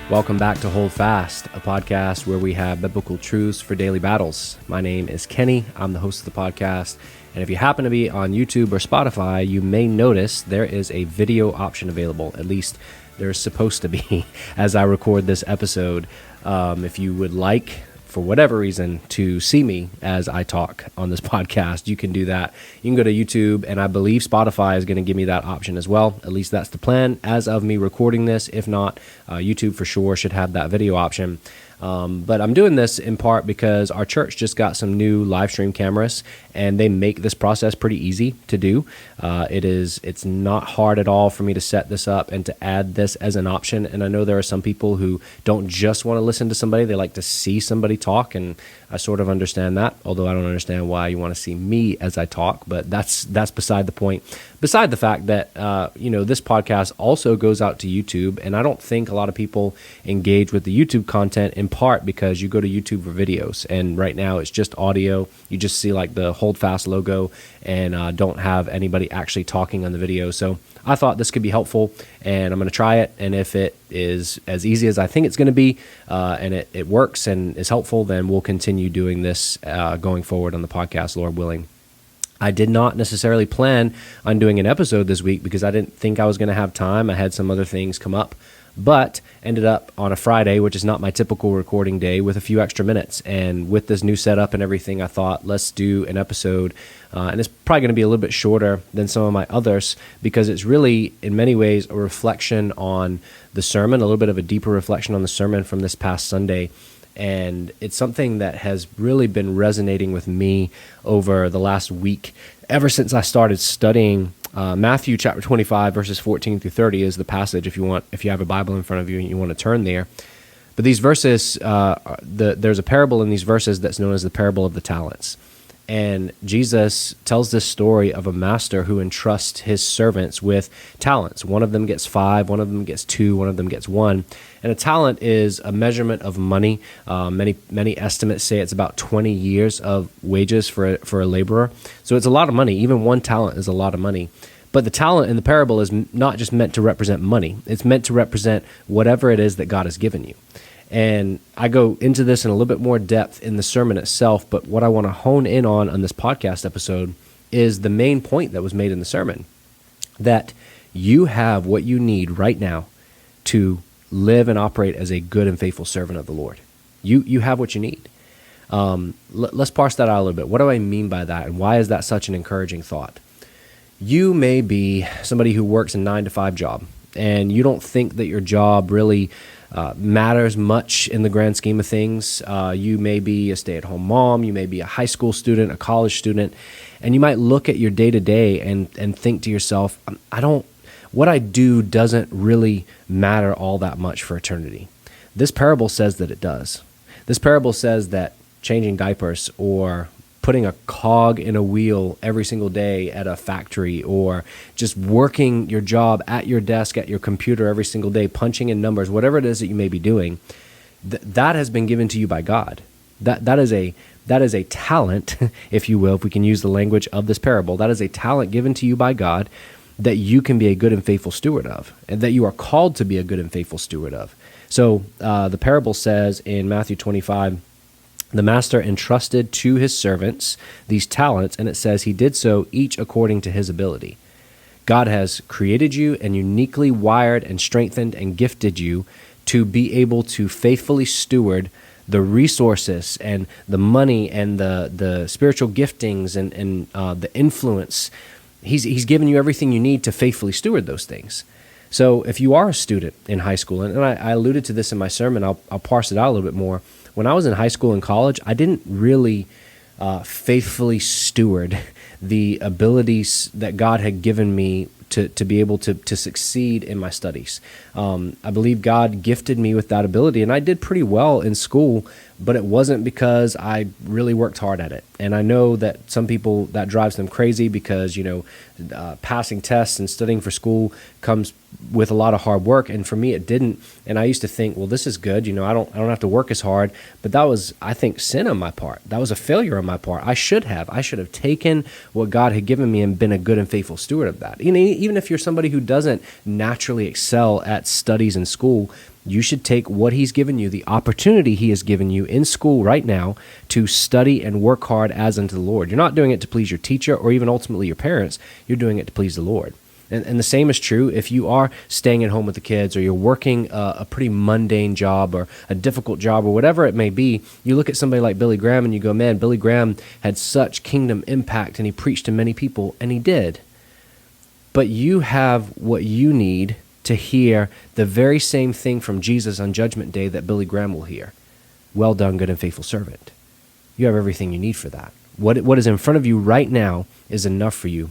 Welcome back to Hold Fast, a podcast where we have biblical truths for daily battles. My name is Kenny. I'm the host of the podcast. And if you happen to be on YouTube or Spotify, you may notice there is a video option available. At least there's supposed to be as I record this episode. If you would like, for whatever reason, to see me as I talk on this podcast, you can do that. You can go to YouTube, and I believe Spotify is going to give me that option as well. At least that's the plan as of me recording this. If not, YouTube for sure should have that video option. But I'm doing this in part because our church just got some new live stream cameras, and they make this process pretty easy to do. It's not hard at all for me to set this up and to add this as an option. And I know there are some people who don't just want to listen to somebody, they like to see somebody talk, and I sort of understand that, although I don't understand why you want to see me as I talk, but that's beside the point. Beside the fact that, this podcast also goes out to YouTube, and I don't think a lot of people engage with the YouTube content in part because you go to YouTube for videos, and right now it's just audio. You just see like the Hold Fast logo and don't have anybody actually talking on the video. So I thought this could be helpful, and I'm going to try it, and if it is as easy as I think it's going to be, and it works and is helpful, then we'll continue doing this going forward on the podcast, Lord willing. I did not necessarily plan on doing an episode this week because I didn't think I was going to have time. I had some other things come up, but ended up on a Friday, which is not my typical recording day, with a few extra minutes. And with this new setup and everything, I thought, let's do an episode. And it's probably going to be a little bit shorter than some of my others because it's really, in many ways, a reflection on the sermon, a little bit of a deeper reflection on the sermon from this past Sunday. And it's something that has really been resonating with me over the last week, ever since I started studying Matthew chapter 25, verses 14 through 30 is the passage if you have a Bible in front of you and you want to turn there. But these verses, there's a parable in these verses that's known as the parable of the talents. And Jesus tells this story of a master who entrusts his servants with talents. One of them gets 5, one of them gets 2, one of them gets 1. And a talent is a measurement of money. Many estimates say it's about 20 years of wages for a laborer. So it's a lot of money. Even 1 talent is a lot of money. But the talent in the parable is not just meant to represent money. It's meant to represent whatever it is that God has given you. And I go into this in a little bit more depth in the sermon itself, but what I want to hone in on this podcast episode is the main point that was made in the sermon, that you have what you need right now to live and operate as a good and faithful servant of the Lord. You have what you need. Let's parse that out a little bit. What do I mean by that, and why is that such an encouraging thought? You may be somebody who works a 9-to-5 job, and you don't think that your job really matters much in the grand scheme of things. You may be a stay-at-home mom, you may be a high school student, a college student, and you might look at your day-to-day and think to yourself, what I do doesn't really matter all that much for eternity. This parable says that it does. This parable says that changing diapers or putting a cog in a wheel every single day at a factory, or just working your job at your desk, at your computer every single day, punching in numbers, whatever it is that you may be doing, that has been given to you by God. That is a talent, if you will, if we can use the language of this parable. That is a talent given to you by God that you can be a good and faithful steward of, and that you are called to be a good and faithful steward of. So the parable says in Matthew 25, the master entrusted to his servants these talents, and it says he did so each according to his ability. God has created you and uniquely wired and strengthened and gifted you to be able to faithfully steward the resources and the money and the spiritual giftings and the influence. He's given you everything you need to faithfully steward those things. So if you are a student in high school, and I alluded to this in my sermon, I'll parse it out a little bit more. When I was in high school and college, I didn't really faithfully steward the abilities that God had given me to be able to succeed in my studies. I believe God gifted me with that ability, and I did pretty well in school, but it wasn't because I really worked hard at it. And I know that some people, that drives them crazy because, passing tests and studying for school comes with a lot of hard work. And for me, it didn't. And I used to think, well, this is good. I don't have to work as hard. But that was, I think, sin on my part. That was a failure on my part. I should have taken what God had given me and been a good and faithful steward of that. Even if you're somebody who doesn't naturally excel at studies in school, You should take what he's given you, the opportunity he has given you in school right now to study and work hard as unto the Lord. You're not doing it to please your teacher or even ultimately your parents. You're doing it to please the Lord. And the same is true if you are staying at home with the kids or you're working a pretty mundane job or a difficult job or whatever it may be. You look at somebody like Billy Graham and you go, man, Billy Graham had such kingdom impact and he preached to many people, and he did. But you have what you need to hear the very same thing from Jesus on Judgment Day that Billy Graham will hear. Well done, good and faithful servant. You have everything you need for that. What is in front of you right now is enough for you.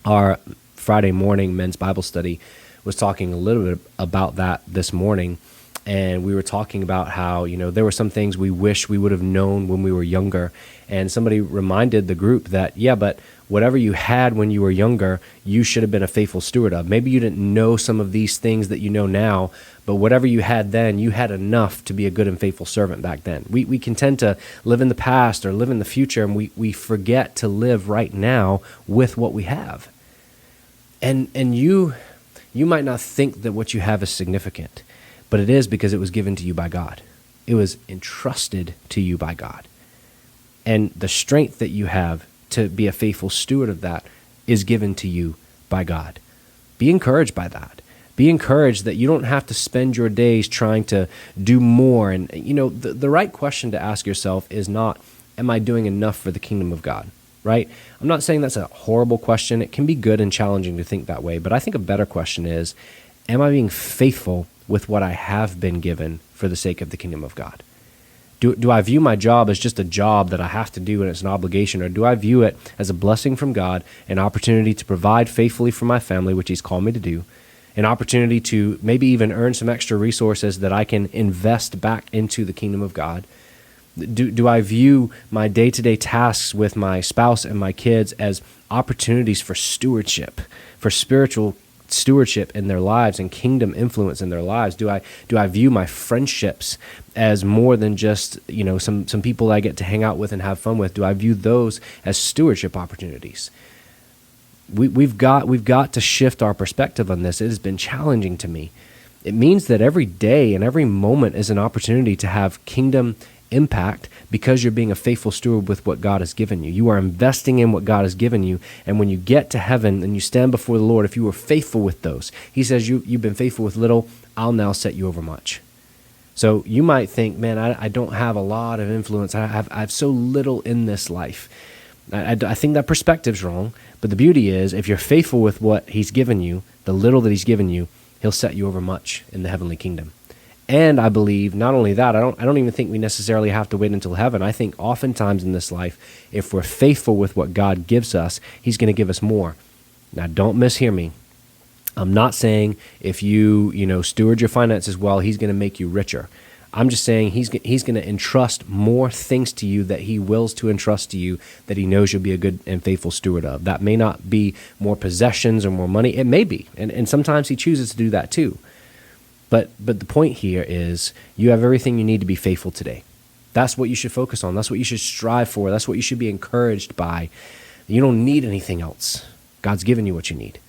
Our Friday morning men's Bible study was talking a little bit about that this morning, and we were talking about how, there were some things we wish we would have known when we were younger, and somebody reminded the group that, yeah, but whatever you had when you were younger, you should have been a faithful steward of. Maybe you didn't know some of these things that you know now, but whatever you had then, you had enough to be a good and faithful servant back then. We can tend to live in the past or live in the future, and we forget to live right now with what we have. And you might not think that what you have is significant, but it is, because it was given to you by God. It was entrusted to you by God. And the strength that you have to be a faithful steward of that is given to you by God. Be encouraged by that. Be encouraged that you don't have to spend your days trying to do more. And, the right question to ask yourself is not, am I doing enough for the kingdom of God? Right? I'm not saying that's a horrible question. It can be good and challenging to think that way, but I think a better question is, am I being faithful with what I have been given for the sake of the kingdom of God? Do I view my job as just a job that I have to do and it's an obligation, or do I view it as a blessing from God, an opportunity to provide faithfully for my family, which he's called me to do, an opportunity to maybe even earn some extra resources that I can invest back into the kingdom of God? Do I view my day-to-day tasks with my spouse and my kids as opportunities for stewardship, for spiritual stewardship in their lives and kingdom influence in their lives? Do I view my friendships as more than just some people I get to hang out with and have fun with? Do I view those as stewardship opportunities? We've got to shift our perspective on this. It has been challenging to me. It means that every day and every moment is an opportunity to have kingdom impact, because you're being a faithful steward with what God has given you. You are investing in what God has given you, and when you get to heaven and you stand before the Lord, if you were faithful with those, he says, you've been faithful with little, I'll now set you over much. So you might think, man, I don't have a lot of influence. I have so little in this life. I think that perspective's wrong, but the beauty is, if you're faithful with what he's given you, the little that he's given you, he'll set you over much in the heavenly kingdom. And I believe not only that, I don't even think we necessarily have to wait until heaven. I think oftentimes in this life, if we're faithful with what God gives us, he's going to give us more. Now, don't mishear me. I'm not saying if you steward your finances well, he's going to make you richer. I'm just saying he's going to entrust more things to you that he wills to entrust to you, that he knows you'll be a good and faithful steward of. That may not be more possessions or more money. It may be. And sometimes he chooses to do that too. But the point here is, you have everything you need to be faithful today. That's what you should focus on. That's what you should strive for. That's what you should be encouraged by. You don't need anything else. God's given you what you need.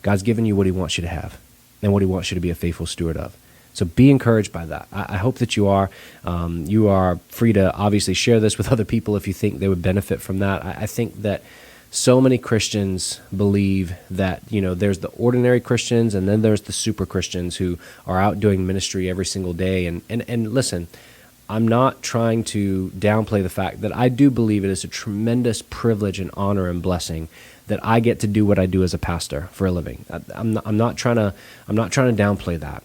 God's given you what he wants you to have and what he wants you to be a faithful steward of. So be encouraged by that. I hope that you are. You are free to obviously share this with other people if you think they would benefit from that. I think that so many Christians believe that, there's the ordinary Christians and then there's the super Christians who are out doing ministry every single day. And listen, I'm not trying to downplay the fact that I do believe it is a tremendous privilege and honor and blessing that I get to do what I do as a pastor for a living. I'm not trying to downplay that.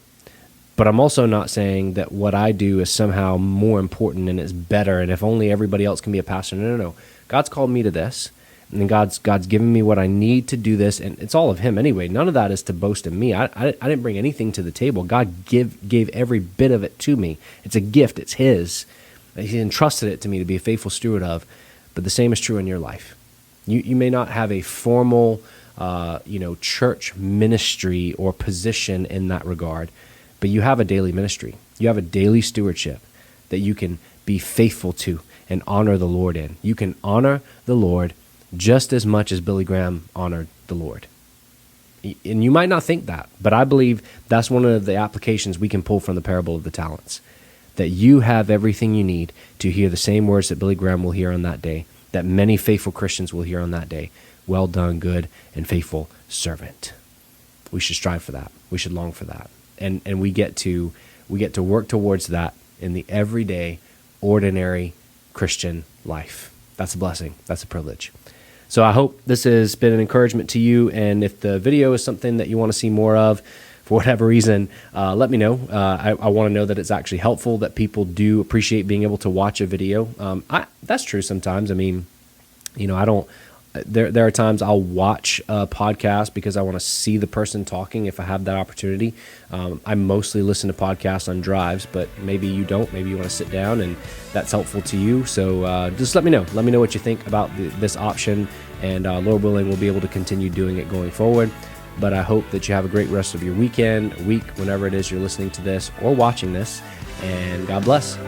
But I'm also not saying that what I do is somehow more important and it's better, and if only everybody else can be a pastor. No. God's called me to this. And then God's given me what I need to do this, and it's all of him anyway. None of that is to boast in me. I didn't bring anything to the table. God gave every bit of it to me. It's a gift. It's his. He entrusted it to me to be a faithful steward of. But the same is true in your life. You may not have a formal church ministry or position in that regard, but you have a daily ministry. You have a daily stewardship that you can be faithful to and honor the Lord in. You can honor the Lord just as much as Billy Graham honored the Lord. And you might not think that, but I believe that's one of the applications we can pull from the parable of the talents. That you have everything you need to hear the same words that Billy Graham will hear on that day, that many faithful Christians will hear on that day. Well done, good and faithful servant. We should strive for that. We should long for that. And we get to work towards that in the everyday, ordinary Christian life. That's a blessing. That's a privilege. So I hope this has been an encouragement to you. And if the video is something that you want to see more of, for whatever reason, let me know. I want to know that it's actually helpful, that people do appreciate being able to watch a video. That's true sometimes. I mean, I don't. There are times I'll watch a podcast because I want to see the person talking if I have that opportunity. I mostly listen to podcasts on drives, but maybe you don't. Maybe you want to sit down, and that's helpful to you. So just let me know. Let me know what you think about this option, and Lord willing, we'll be able to continue doing it going forward. But I hope that you have a great rest of your week, whenever it is you're listening to this or watching this, and God bless.